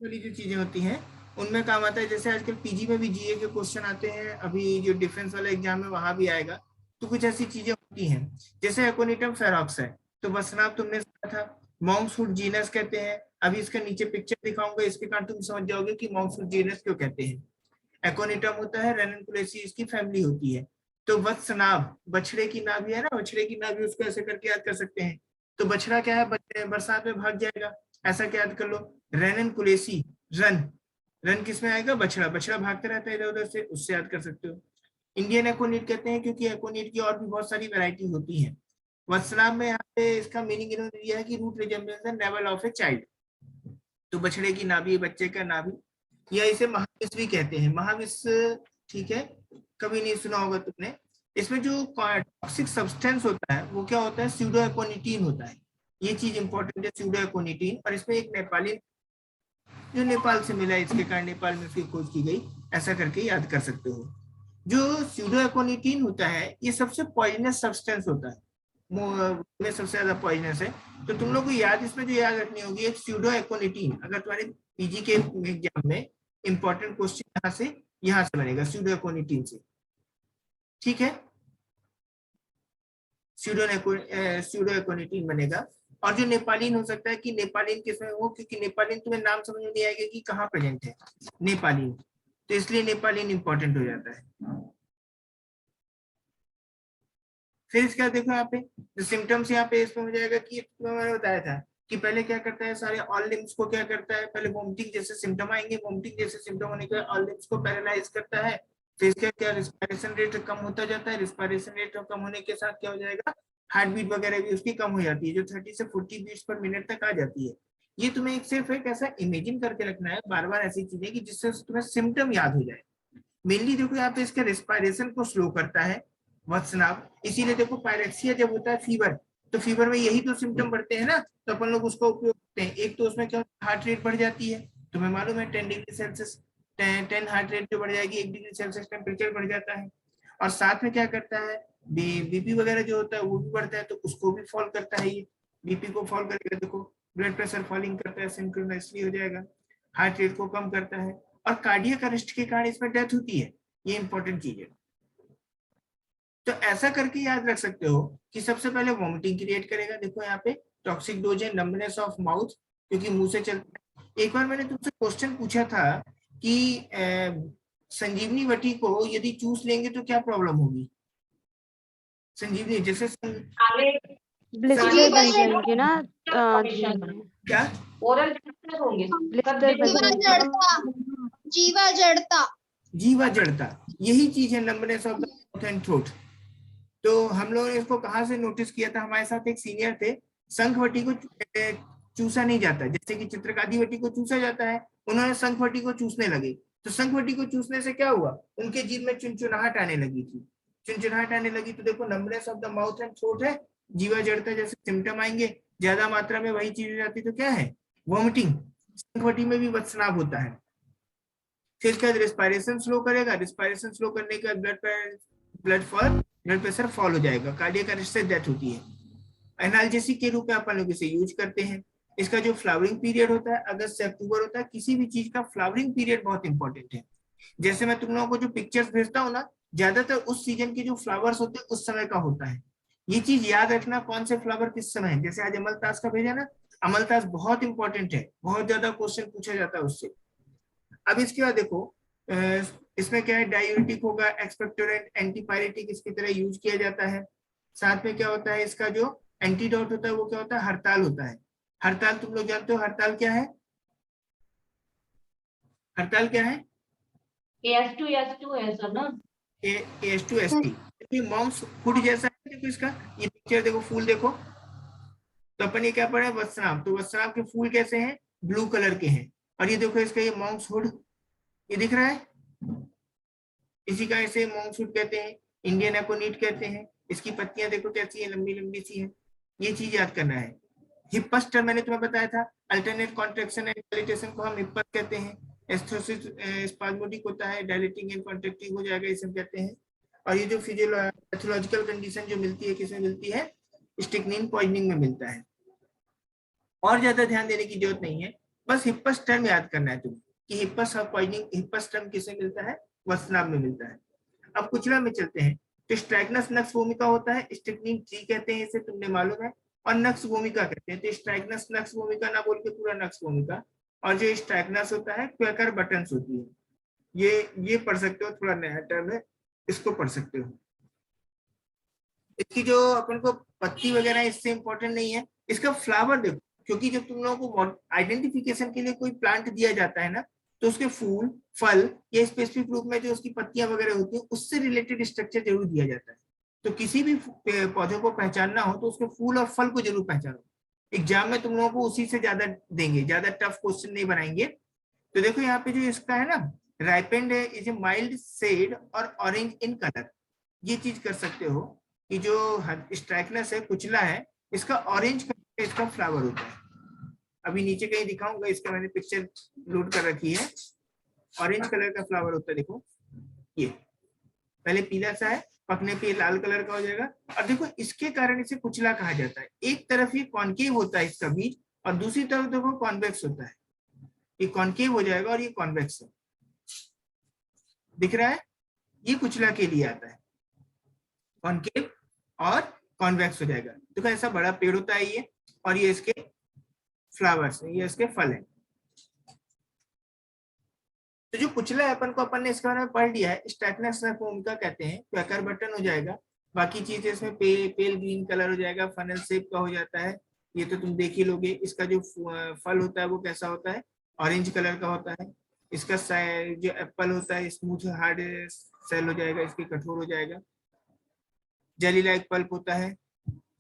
वाली जो चीजें होती हैं उनमें काम आता है। जैसे आजकल पीजी में भी जीए के क्वेश्चन आते हैं, अभी जो डिफेंस वाला एग्जाम है वहां भी आएगा। तो कुछ ऐसी चीजें होती हैं, जैसे एकोनिटम फेरॉक्स है, तो बसनाप तुमने सुना था। मॉन्क्सवुड जीनस कहते हैं। अभी इसका नीचे पिक्चर दिखाऊंगा, इसके कारण तुम समझ जाओगे कि मॉन्क्सवुड जीनस क्यों कहते हैं। एकोनिटम होता है, रेननकुलेसी इसकी फैमिली होती है। तो वत्सनाभ, बछड़े की नाभि है ना, बछड़े की नाभि, उसको ऐसे करके याद कर सकते हैं। तो बछड़ा क्या है, बरसात में भाग जाएगा, ऐसा क्या याद कर लो। रेननकुलेसी, रन, रन किस में आएगा, बछड़ा, बछड़ा भागता रहता है इधर उधर से, उससे याद कर सकते हो। इंडियन एकोनिट कहते हैं क्योंकि एकोनिट की और भी बहुत सारी वैरायटी होती है। वत्सनाभ में यहाँ पे इसका मीनिंग इन्होंने दिया है कि root resemblance the navel of a child. तो बछड़े की नाभि, बच्चे का नाभि, या इसे महाविष भी कहते हैं, महाविष। ठीक है, कभी नहीं सुना होगा तुमने। इसमें जो टॉक्सिक सब्सटेंस होता है वो क्या होता है, स्यूडोएकोनिटीन होता है। ये चीज इंपॉर्टेंट है, स्यूडोएकोनिटीन। और इसमें एक नेपाली जो नेपाल से मिला, इसके कारण नेपाल में फिर खोज की गई, ऐसा करके याद कर सकते हो। जो स्यूडोएकोनिटीन होता है ये सबसे पॉइजनस सब्सटेंस होता है, में सबसे ज्यादा पॉइजनस है। तो तुम लोग को याद, इसमें जो याद रखनी होगी, एक स्यूडोएकोनिटीन, अगर तुम्हारे पीजी के एग्जाम में इंपॉर्टेंट क्वेश्चन यहाँ से बनेगा, स्यूडोएकोनिटीन से। ठीक है, स्यूडोएकोनिटीन बनेगा। और जो नेपालिन हो सकता है कि नेपालिन किसमें हो, क्योंकि नेपालिन तुम्हें नाम समझ में नहीं आएगा कि कहाँ प्रेजेंट है नेपालिन, तो इसलिए नेपालिन इंपॉर्टेंट हो जाता है। फिर इसका देखो यहाँ पे जो सिम्टम्स यहाँ पे इसमें हो जाएगा कि मैंने बताया था कि पहले क्या करता है, सारे ऑल लिम्स को क्या करता है, पहले वोमिटिंग जैसे सिम्टम आएंगे, वोमिटिंग जैसे सिम्टम होने के बाद ऑल लिम्स को पैरालाइज करता है। फिर इसका क्या, रिस्पायरेशन रेट कम होता जाता है, रिस्पायरेशन रेट कम होने के साथ क्या हो जाएगा, हार्ट बीट वगैरह भी उसकी कम हो जाती है, जो 30 से 40 बीट्स पर मिनट तक आ जाती है। ये तुम्हें एक सिर्फ एक ऐसा इमेजिन करके रखना है बार बार ऐसी चीजें कि जिससे तुम्हें सिम्टम याद हो जाए। मेनली देखो यहाँ पे इसके रेस्पायरेशन को स्लो करता है वत्सनाभ, इसीलिए देखो पायरेक्सिया जब होता है फीवर, तो फीवर में यही तो सिम्टम बढ़ते हैं ना, तो अपन लोग उसका उपयोग करते हैं। एक तो उसमें क्या, हार्ट रेट बढ़ जाती है, तुम्हें मालूम है 10 डिग्री सेल्सियस, 10 हार्ट रेट जो बढ़ जाएगी, 1 डिग्री सेल्सियस टेम्परेचर बढ़ जाता है। और साथ में क्या करता है, बीपी वगैरह जो होता है वो भी बढ़ता है, तो उसको भी फॉल करता है ये, बीपी को फॉल करेगा, देखो ब्लड प्रेशर फॉलिंग करता है, सिंक्रोनाइजली हो जाएगा, हार्ट रेट को कम करता है। और कार्डियक अरेस्ट के कारण इसमें डेथ होती है, ये इंपॉर्टेंट चीज है। तो ऐसा करके याद रख सकते हो कि सबसे पहले वॉमिटिंग क्रिएट करेगा, देखो यहाँ पे टॉक्सिक डोज है, नंबनेस ऑफ माउथ, क्योंकि मुंह से चलता है। एक बार मैंने तुमसे क्वेश्चन पूछा था कि संजीवनी वटी को यदि चूस लेंगे तो क्या प्रॉब्लम होगी। संजीवनी जैसे ब्लिस्टर बन जाएंगे ना जी में, क्या, ओरल होंगे, ब्लिस्टर बन जाएंगे, जीवा जड़ता, जीवा जड़ता, यही चीज है numbness of the mouth and throat. तो हम लोगों ने इसको कहाँ से नोटिस किया था, हमारे साथ एक सीनियर थे, शंखवटी को चूसा नहीं जाता, जैसे कि चित्रकादिवटी को चूसा जाता है, उन्होंने शंखवटी को चूसने लगे। तो शंखवटी को चूसने से क्या हुआ, उनके जीभ में चुनचुनाहट आने लगी थी, चुनचुनाहट आने लगी, तो देखो numbness of the mouth and throat है, जीवा जड़ता जैसे सिम्टम आएंगे, ज्यादा मात्रा में वही चीज हो जाती तो क्या है, वॉमिटिंग। शंखवटी में भी वत्सनाभ होता है। फिर इसके बाद रिस्पायरेशन स्लो करेगा, रिस्पायरेशन स्लो करने के बाद ब्लड प्रेशर फॉल हो जाएगा, कार्डियक अरेस्ट से डेथ होती है। एनाल्जेसिक के रूप में अपन लोग इसे यूज करते हैं। इसका जो फ्लावरिंग पीरियड होता है अगस्त से अक्टूबर होता है, किसी भी चीज का फ्लावरिंग पीरियड बहुत इंपॉर्टेंट है। जैसे मैं तुम लोगों को जो पिक्चर्स भेजता हूँ ना, ज्यादातर उस सीजन के जो फ्लावर्स होते हैं उस समय का होता है। ये चीज याद रखना, कौन से फ्लावर किस समय है। जैसे आज अमलतास का भेजा ना, अमलतास बहुत इंपॉर्टेंट है, बहुत ज्यादा क्वेश्चन पूछा जाता है उससे। अब इसके बाद देखो इसमें क्या है, डायूरेटिक होगा, एक्सपेक्टोरेंट, एंटीपायरेटिक इसकी तरह यूज किया जाता है। साथ में क्या होता है, इसका जो एंटीडोट होता है वो क्या होता है, हड़ताल होता है। हड़ताल तुम लोग जानते हो, हड़ताल क्या है, हड़ताल क्या है, AS2 है सर ना, AS2ST, मॉन्क्स हुड जैसा है। देखो इसका ये पिक्चर देखो, फूल देखो, तो अपन ये क्या पढ़े, वत्सनाभ, तो वत्सनाभ के फूल कैसे हैं, ब्लू कलर के हैं। और ये देखो इसका ये मॉन्क्स हुड, ये दिख रहा है, इसी का इसे मॉन्क्सूट कहते हैं, इंडियन एपोनीट कहते हैं। इसकी पत्तियां देखो कैसी है, लंबी लंबी सी है। ये चीज याद करना है। हिप्पस टर्म मैंने तुम्हें बताया था, अल्टरनेट कॉन्ट्रैक्शन एंड डायलेटेशन को हम हिप्पस कहते हैं। एस्थोसिस स्पाज्मोडिक होता है, डायलेटिंग एंड कॉन्ट्रैक्टिंग हो जाएगा, इसे कहते हैं। और ये जो पैथोलॉजिकल कंडीशन जो मिलती है, किसमें मिलती है, स्टिकनिन पॉइजनिंग में मिलता है। और ज्यादा ध्यान देने की जरूरत नहीं है, बस हिप्पस टर्म याद करना है तुम्हें कि हिप्पस और पॉइजनिंग, हिप्पस टर्म किसे मिलता है, वसनाभ में मिलता है। अब कुचला में चलते हैं। तो स्ट्राइकनस नक्स भूमिका होता है, स्ट्रिक्निन ट्री कहते हैं इसे, तुमने मालूम है, और नक्स भूमिका कहते हैं। तो स्ट्राइकनस नक्स भूमिका ना बोल के पूरा नक्स भूमिका। और जो स्ट्राइकनस होता है क्वेकर बटन्स होती है, ये पढ़ सकते हो, थोड़ा नया टर्म है, इसको पढ़ सकते हो। इसकी जो अपन को पत्ती वगैरह इससे इंपॉर्टेंट नहीं है, इसका फ्लावर देखो, क्योंकि जब तुम लोगों को आइडेंटिफिकेशन के लिए कोई प्लांट दिया जाता है ना, तो उसके फूल, फल या स्पेसिफिक रूप में जो उसकी पत्तियां वगैरह होती है उससे रिलेटेड स्ट्रक्चर जरूर दिया जाता है। तो किसी भी पौधे को पहचानना हो तो उसके फूल और फल को जरूर पहचानो। एग्जाम में तुम लोगों को उसी से ज्यादा देंगे, ज्यादा टफ क्वेश्चन नहीं बनाएंगे। तो देखो यहाँ पे जो इसका है ना, राइपेंड है, इज ए माइल्ड शेड और ऑरेंज इन कलर। ये चीज कर सकते हो कि जो स्ट्राइकनस है, कुचला है, इसका ऑरेंज कलर इसका फ्लावर होता है। अभी नीचे कहीं दिखाऊंगा, इसका मैंने पिक्चर लोड कर रखी है। ऑरेंज कलर का फ्लावर होता है, देखो ये पहले पीला सा है, पकने पे लाल कलर का हो जाएगा। और देखो इसके कारण इसे कुचला कहा जाता है। एक तरफ ये कॉन्केव होता है इसका बीज, और दूसरी तरफ देखो कॉन्वेक्स होता है। ये कॉन्केव हो जाएगा और ये कॉन्वेक्स है, दिख रहा है, ये कुचला के लिए आता है, कॉन्केव और कॉन्वेक्स हो जाएगा। देखो ऐसा बड़ा पेड़ होता है ये, और ये इसके फ्लावर्स है, ये इसके फल है। तो जो कुचला है अपन ने इसके बारे में पढ़ लिया है, स्ट्राइकनस भूमिका कहते हैं, क्वेकर बटन हो जाएगा। बाकी चीजें इसमें पेल ग्रीन कलर हो जाएगा, फनल शेप का हो जाता है, ये तो तुम देख ही लोगे। इसका जो फल होता है वो कैसा होता है, ऑरेंज कलर का होता है। इसका जो एप्पल होता है स्मूथ हार्ड सेल हो जाएगा, इसके कठोर हो जाएगा। जेली लाइक पल्प होता है,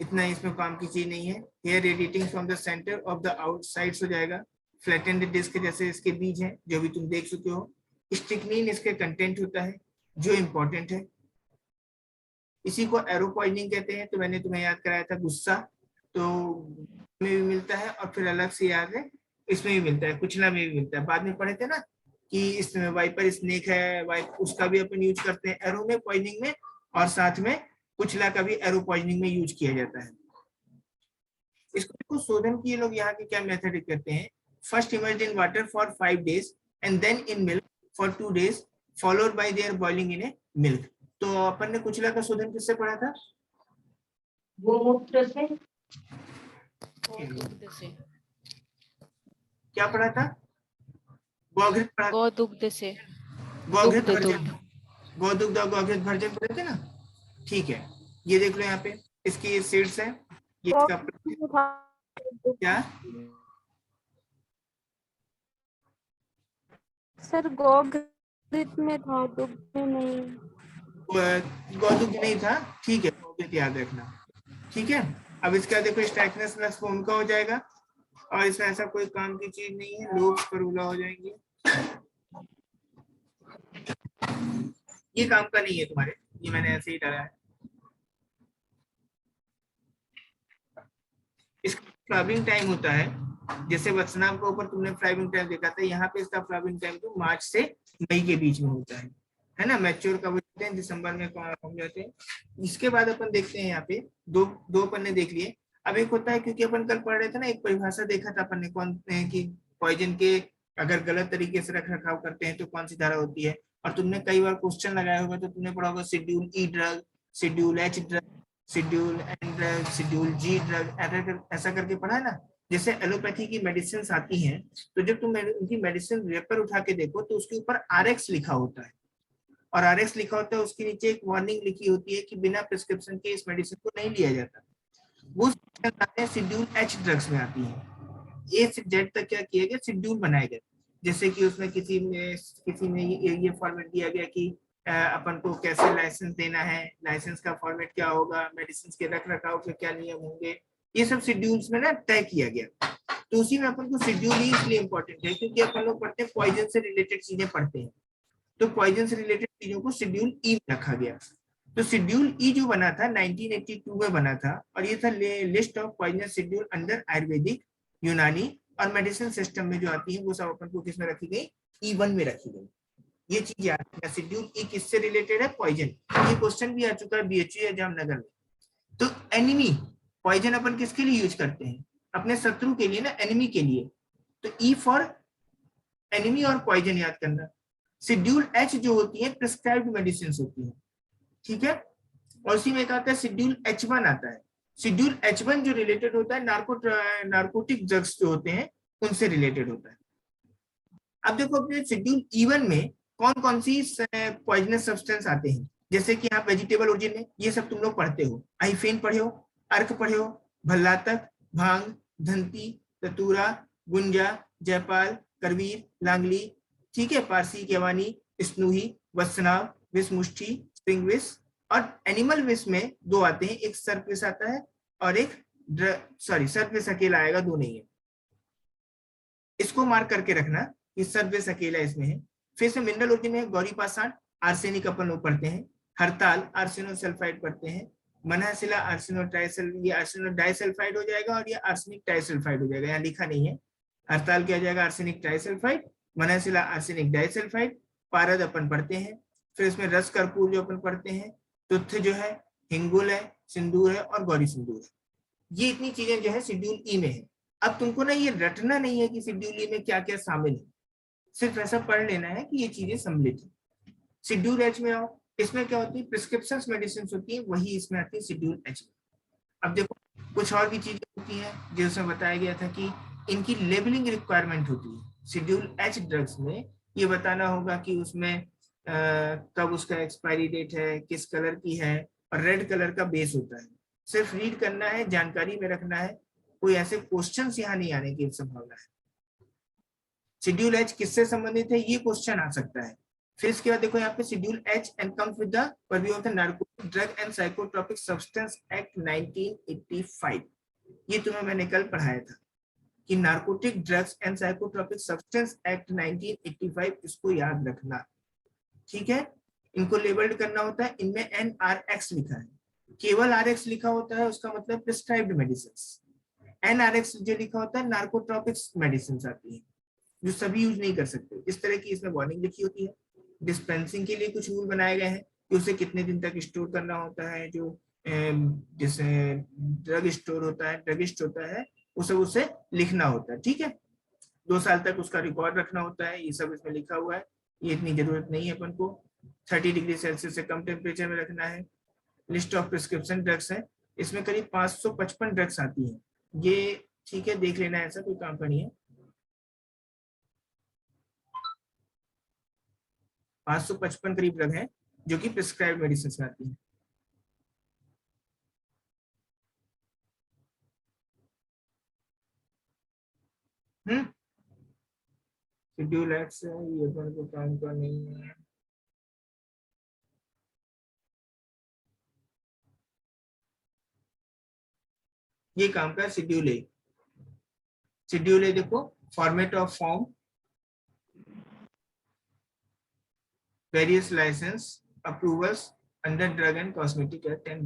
इतना इसमें काम की चीज नहीं है। Hair radiating from the centre of the outsides हो जाएगा। फ्लैटेंड डिस्क जैसे इसके बीज हैं, जो भी तुम देख चुके हो। स्ट्रिक्निन इसके कंटेंट होता है जो इंपॉर्टेंट है। इसी को एरो पॉइजनिंग कहते हैं। तो मैंने तुम्हें याद कराया था गुस्सा, तो में भी मिलता है, और फिर अलग से याद है इसमें भी मिलता है, कुचला में भी मिलता है। बाद में पढ़े थे ना कि इसमें वाइपर स्नेक है, उसका भी अपन यूज करते हैं एरो में, पॉइजनिंग में, और साथ में कुचला का भी एरो पॉइजनिंग में यूज किया जाता है। इसको शोधन की लोग यहाँ के क्या मेथड करते हैं, first emerge in water for 5 days and then in milk for 2 days followed by their boiling in a milk. तो अपन ने कुचला का शोधन किससे पढ़ा था, गोमूत्र से, क्या पढ़ा था, गौघृत पढ़ा, गौदुग्ध से, गौघृत भर्जन, गौदुग्ध और गौघृत भर्जन पढ़े थे ना। ठीक है, ये देख लो यहाँ पे इसकी सीड्स है, ये इसका क्या सर गौघृत में था, दुग्ध में नहीं। गौदुग्ध नहीं था, ठीक है, गौघृत याद रखना। ठीक है, अब इसका देखो स्ट्राइकनस प्लस फोम का हो जाएगा, और इसमें ऐसा कोई काम की चीज नहीं है, लोग फरूला हो जाएंगे, ये काम का नहीं है तुम्हारे, ये मैंने ऐसे ही डाला है। इसका फ्लावरिंग टाइम होता है, जैसे वत्सनाम के ऊपर तुमने फ्लावरिंग टाइम देखा था, यहाँ पे इसका फ्लावरिंग टाइम तो मार्च से मई के बीच में होता है ना। मैच्योर कब होते हैं, दिसंबर में हो जाते हैं। इसके बाद अपन देखते हैं यहाँ पे दो पन्ने देख लिए। अब एक होता है, क्योंकि अपन कल पढ़ रहे थे ना, एक परिभाषा देखा था अपन ने, कौन कि पॉइजन के अगर गलत तरीके से रख रखाव करते हैं तो कौन सी धारा होती है। और तुमने कई बार क्वेश्चन लगाया होगा, तो तुमने पढ़ा होगा schedule E drug, schedule H drug, schedule N drug, schedule G drug, ऐसा करके पढ़ा है ना। जैसे एलोपैथी की मेडिसिन आती हैं, तो जब तुम उनकी मेडिसिन रेपर उठा के देखो तो उसके ऊपर आरएक्स लिखा होता है, और आरएक्स लिखा होता है, उसके नीचे एक वार्निंग लिखी होती है कि बिना प्रिस्क्रिप्शन के इस मेडिसिन को नहीं लिया जाता। वो शेड्यूल एच ड्रग्स में आती है। ए से जेड तक क्या किया गया, शेड्यूल बनाया गया। जैसे कि उसमें किसी में ये फॉर्मेट दिया गया कि अपन को कैसे लाइसेंस देना है, लाइसेंस का फॉर्मेट क्या होगा, मेडिसिन के रख रखाव के क्या नियम होंगे, ये सब शेड्यूल्स में ना तय किया गया। तो उसी में अपन को शेड्यूल ही इसलिए इंपॉर्टेंट है क्योंकि अपन लोग पढ़ते हैं पॉइजन से रिलेटेड चीजें पढ़ते हैं, तो पॉइजन से रिलेटेड चीजों को शेड्यूल ई में रखा गया। तो शेड्यूल ई जो बना था 1982 में बना था, और ये था list of poisonous schedule under Ayurvedic, यूनानी और मेडिसिन सिस्टम में जो आती है, वो सब अपन को किसमें रखी गई, E1 में रखी गई। ये चीज याद रखना, शेड्यूल ई किससे रिलेटेड है, पॉइजन। ये क्वेश्चन भी आ चुका है BHU या जामनगर में। तो एनिमी, पॉइजन अपन किसके लिए यूज करते हैं, अपने शत्रु के लिए ना, एनिमी के लिए। तो ई फॉर एनिमी और पॉइजन याद करना। शेड्यूल एच जो होती है प्रिस्क्राइब्ड मेडिसिन होती है, ठीक है। और उसी में एक आता है शेड्यूल H1 आता है। शेड्यूल H1 जो रिलेटेड होता है नार्कोटिक ड्रग्स जो होते हैं उनसे रिलेटेड होता है। अब देखो अपने शेड्यूल E1 में कौन कौन सी पॉइजनस सब्सटेंस आते हैं, जैसे कि यहाँ वेजिटेबल ओरिजिन है, ये सब तुम लोग पढ़ते हो, आइफेन पढ़े हो, अर्क पढ़े हो, भल्लातक, भांग, धंती, ततूरा, गुंजा, जयपाल, करवीर, लांगली, ठीक है, पारसी, केवानी, स्नूही, वसनाव, विष मुष्टि, स्प्रिंग विष। और एनिमल विष में दो आते हैं, एक सर्प विष आता है और एक सर्प विष अकेला आएगा, दो नहीं है। इसको मार्क करके रखना कि सर्प विष अकेला इसमें है। फिर से मिनरल ओरिजिन में गौरी पाषाण, आर्सेनिक अपन लोग पढ़ते हैं, हड़ताल आर्सेनोसल्फाइड पढ़ते हैं, मनहसिला ये आर्सेनो डाइसल्फाइड हो जाएगा और ये आर्सेनिक ट्राइसल्फाइड हो जाएगा, यहाँ लिखा नहीं है। हड़ताल क्या जाएगा आर्सेनिक ट्राइसल्फाइड, मनहसिला आर्सेनिक डाइसल्फाइड, पारद अपन पढ़ते हैं। फिर इसमें रस कर्पूर जो अपन पढ़ते हैं, तुथ जो है, हिंगुल है, सिंदूर है और गौरी सिंदूर है। ये इतनी चीजें जो है शेड्यूल ई में है। अब तुमको ना ये रटना नहीं है कि शेड्यूल ई में क्या क्या शामिल है, सिर्फ ऐसा पढ़ लेना है कि ये चीजें सम्मिलित है। शेड्यूल एच में आओ, इसमें क्या होती है प्रिस्क्रिप्शन मेडिसिन होती है, वही इसमें आती है शेड्यूल एच में। अब देखो कुछ और भी चीजें होती है जो उसमें बताया गया था कि इनकी लेबलिंग रिक्वायरमेंट होती है। शेड्यूल एच ड्रग्स में ये बताना होगा कि उसमें कब उसका एक्सपायरी डेट है, किस कलर की है, और रेड कलर का बेस होता है। सिर्फ रीड करना है, जानकारी में रखना है, कोई ऐसे क्वेश्चंस यहाँ नहीं आने की संभावना है। शेड्यूल एच किससे संबंधित है, ये क्वेश्चन आ सकता है। फिर इसके बाद देखो यहाँ पे schedule H and comes with the purview of the narcotic drug and psychotropic substance act 1985। ये तुम्हें मैंने कल पढ़ाया था कि narcotic drugs and psychotropic substance act 1985, इसको याद रखना, ठीक है। इनको लेबल्ड करना होता है, इनमें NRX लिखा है, केवल RX लिखा होता है उसका मतलब प्रिस्क्राइब्ड मेडिसिन। NRX जो लिखा होता है नार्कोट्रोपिक्स मेडिसिन आती है जो सभी यूज नहीं कर सकते, इस तरह की इसमें वार्निंग लिखी होती है। डिस्पेंसिंग के लिए कुछ रूल बनाए गए हैं कि उसे कितने दिन तक स्टोर करना होता है, जो जैसे ड्रग स्टोर होता है, ड्रगिस्ट होता है, वो सब उसे लिखना होता है, ठीक है। 2 साल तक उसका रिकॉर्ड रखना होता है, ये सब इसमें लिखा हुआ है, ये इतनी जरूरत नहीं है अपन को। 30 डिग्री सेल्सियस से कम टेम्परेचर में रखना है। लिस्ट ऑफ प्रिस्क्रिप्शन ड्रग्स है, इसमें करीब 555 ड्रग्स आती हैं, ये ठीक है, देख लेना, ऐसा कोई काम का नहीं है। 555 करीब ड्रग है जो कि प्रिस्क्राइब्ड मेडिसिन में आती है। शेड्यूल एक्स है, ये अपन को काम का नहीं है। ये काम का शेड्यूल ए। शेड्यूल ए देखो, format of form, various licence, approvals under drug and cosmetic act and